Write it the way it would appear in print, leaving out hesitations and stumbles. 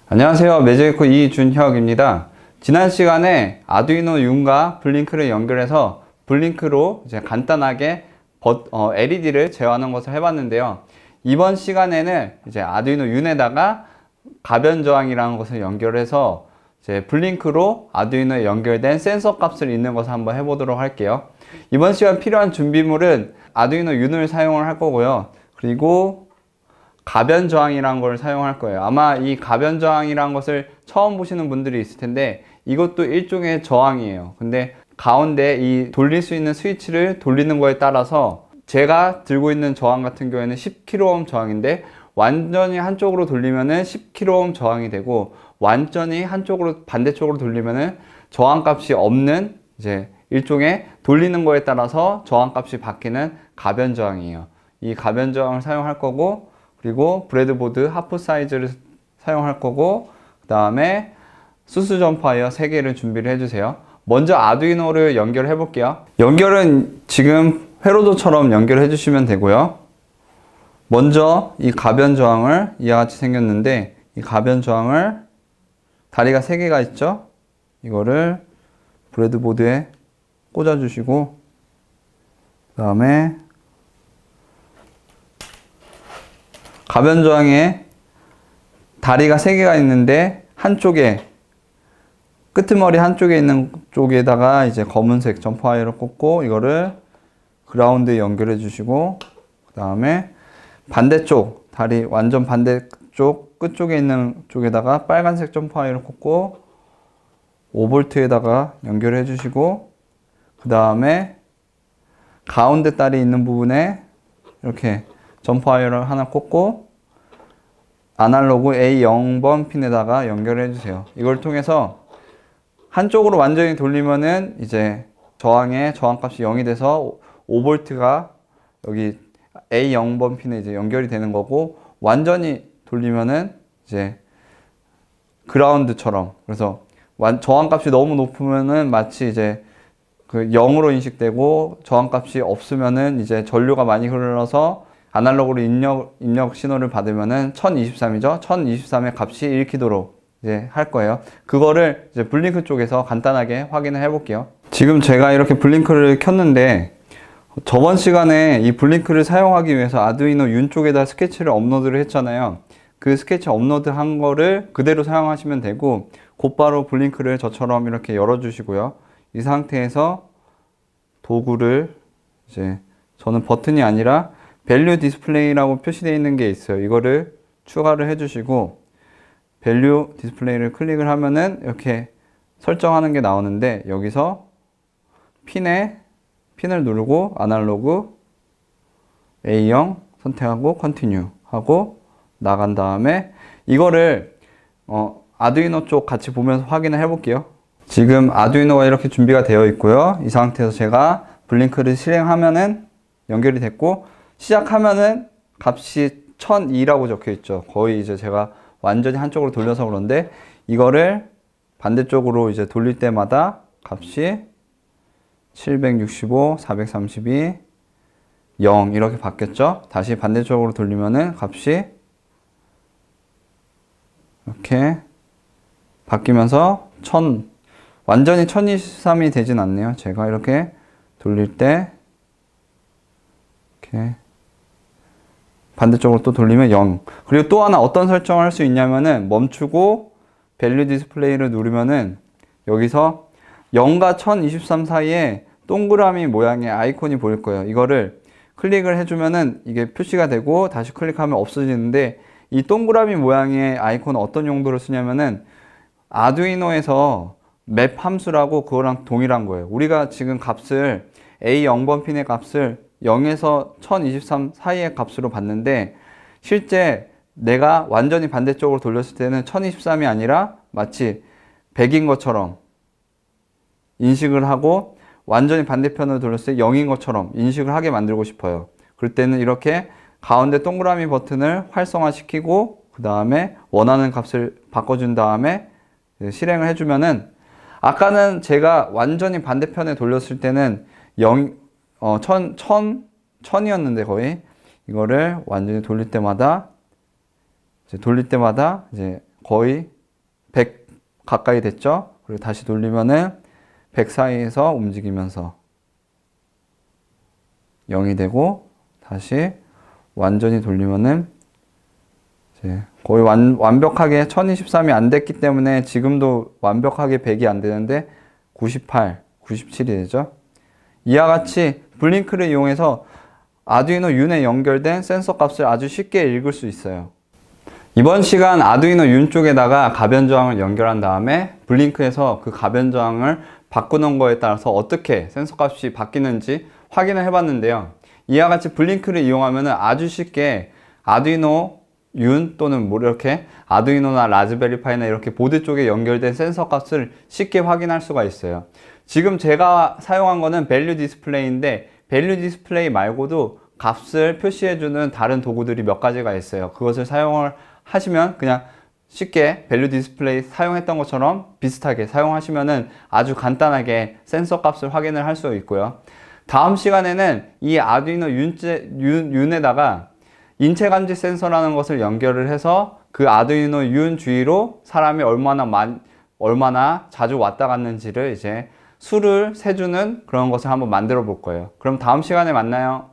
안녕하세요. 매직에코 이준혁입니다. 지난 시간에 아두이노 윤과 블링크를 연결해서 블링크로 이제 간단하게 LED를 제어하는 것을 해봤는데요. 이번 시간에는 이제 아두이노 윤에다가 가변 저항이라는 것을 연결해서 이제 블링크로 아두이노에 연결된 센서 값을 읽는 것을 한번 해보도록 할게요. 이번 시간 필요한 준비물은 아두이노 윤을 사용을 할 거고요. 그리고 가변 저항이라는 걸 사용할 거예요. 아마 이 가변 저항이라는 것을 처음 보시는 분들이 있을 텐데 이것도 일종의 저항이에요. 근데 가운데 이 돌릴 수 있는 스위치를 돌리는 거에 따라서 제가 들고 있는 저항 같은 경우에는 10kΩ 저항인데 완전히 한쪽으로 돌리면은 10kΩ 저항이 되고 완전히 한쪽으로 반대쪽으로 돌리면은 저항 값이 없는 이제 일종의 돌리는 거에 따라서 저항 값이 바뀌는 가변 저항이에요. 이 가변 저항을 사용할 거고, 그리고 브레드보드 하프 사이즈를 사용할 거고, 그 다음에 수스 점퍼와이어 3개를 준비를 해주세요. 먼저 아두이노를 연결해 볼게요. 연결은 지금 회로도처럼 연결해 주시면 되고요. 먼저 이 가변 저항을 이와 같이 생겼는데, 이 가변 저항을 다리가 3개가 있죠? 이거를 브레드보드에 꽂아 주시고, 그 다음에 가변 저항에 다리가 3개가 있는데 한쪽에 끄트머리 한쪽에 있는 쪽에다가 이제 검은색 점퍼 와이어를 꽂고 이거를 그라운드에 연결해 주시고, 그 다음에 반대쪽 다리 완전 반대쪽 끝쪽에 있는 쪽에다가 빨간색 점퍼 와이어를 꽂고 5V에다가 연결해 주시고, 그 다음에 가운데 다리 있는 부분에 이렇게 점퍼 와이어를 하나 꽂고 아날로그 A0번 핀에다가 연결해 주세요. 이걸 통해서 한쪽으로 완전히 돌리면은 이제 저항값이 0이 돼서 5V가 여기 A0번 핀에 이제 연결이 되는 거고, 완전히 돌리면은 이제 그라운드처럼, 그래서 저항값이 너무 높으면은 마치 이제 그 0으로 인식되고, 저항값이 없으면은 이제 전류가 많이 흘러서 아날로그로 입력 신호를 받으면은 1023이죠. 1023의 값이 읽히도록 이제 할 거예요. 그거를 이제 블링크 쪽에서 간단하게 확인을 해 볼게요. 지금 제가 이렇게 블링크를 켰는데, 저번 시간에 이 블링크를 사용하기 위해서 아두이노 윤 쪽에다 스케치를 업로드를 했잖아요. 그 스케치 업로드 한 거를 그대로 사용하시면 되고, 곧바로 블링크를 저처럼 이렇게 열어 주시고요. 이 상태에서 도구를 이제 저는 버튼이 아니라 밸류 디스플레이라고 표시되어 있는 게 있어요. 이거를 추가를 해 주시고 밸류 디스플레이를 클릭을 하면은 이렇게 설정하는 게 나오는데, 여기서 핀을 누르고 아날로그 A0 선택하고 컨티뉴 하고 나간 다음에 이거를 아두이노 쪽 같이 보면서 확인을 해 볼게요. 지금 아두이노가 이렇게 준비가 되어 있고요. 이 상태에서 제가 블링크를 실행하면은 연결이 됐고, 시작하면은 값이 1002라고 적혀 있죠. 거의 이제 제가 완전히 한쪽으로 돌려서 그런데 이거를 반대쪽으로 이제 돌릴 때마다 값이 765, 432, 0 이렇게 바뀌었죠. 다시 반대쪽으로 돌리면은 값이 이렇게 바뀌면서 완전히 1023이 되진 않네요. 제가 이렇게 돌릴 때 이렇게 반대쪽으로 또 돌리면 0. 그리고 또 하나 어떤 설정을 할 수 있냐면은 멈추고 밸류 디스플레이를 누르면은 여기서 0과 1023 사이에 동그라미 모양의 아이콘이 보일 거예요. 이거를 클릭을 해주면은 이게 표시가 되고 다시 클릭하면 없어지는데, 이 동그라미 모양의 아이콘은 어떤 용도로 쓰냐면은 아두이노에서 맵 함수라고 그거랑 동일한 거예요. 우리가 지금 값을 A0번 핀의 값을 0에서 1023 사이의 값으로 봤는데, 실제 내가 완전히 반대쪽으로 돌렸을 때는 1023이 아니라 마치 100인 것처럼 인식을 하고, 완전히 반대편으로 돌렸을 때 0인 것처럼 인식을 하게 만들고 싶어요. 그럴 때는 이렇게 가운데 동그라미 버튼을 활성화시키고 그 다음에 원하는 값을 바꿔준 다음에 실행을 해주면은, 아까는 제가 완전히 반대편에 돌렸을 때는 1000이었는데 거의 이거를 완전히 돌릴 때마다 이제 거의 100 가까이 됐죠? 그리고 다시 돌리면은 100 사이에서 움직이면서 0이 되고, 다시 완전히 돌리면은 이제 거의 완벽하게 1023이 안 됐기 때문에 지금도 완벽하게 100이 안 되는데 98, 97이 되죠. 이와 같이 블링크를 이용해서 아두이노 윤에 연결된 센서 값을 아주 쉽게 읽을 수 있어요. 이번 시간 아두이노 윤 쪽에다가 가변 저항을 연결한 다음에 블링크에서 그 가변 저항을 바꾸는 거에 따라서 어떻게 센서 값이 바뀌는지 확인을 해봤는데요. 이와 같이 블링크를 이용하면 아주 쉽게 아두이노 윤 또는 뭐 이렇게 아두이노나 라즈베리파이나 이렇게 보드 쪽에 연결된 센서 값을 쉽게 확인할 수가 있어요. 지금 제가 사용한 거는 밸류 디스플레이인데, 밸류 디스플레이 말고도 값을 표시해주는 다른 도구들이 몇 가지가 있어요. 그것을 사용을 하시면 그냥 쉽게 밸류 디스플레이 사용했던 것처럼 비슷하게 사용하시면은 아주 간단하게 센서 값을 확인을 할 수 있고요. 다음 시간에는 이 아두이노 윤에다가 인체 감지 센서라는 것을 연결을 해서 그 아두이노 윤 주위로 사람이 얼마나 자주 왔다 갔는지를 이제 수를 세주는 그런 것을 한번 만들어 볼 거예요. 그럼 다음 시간에 만나요.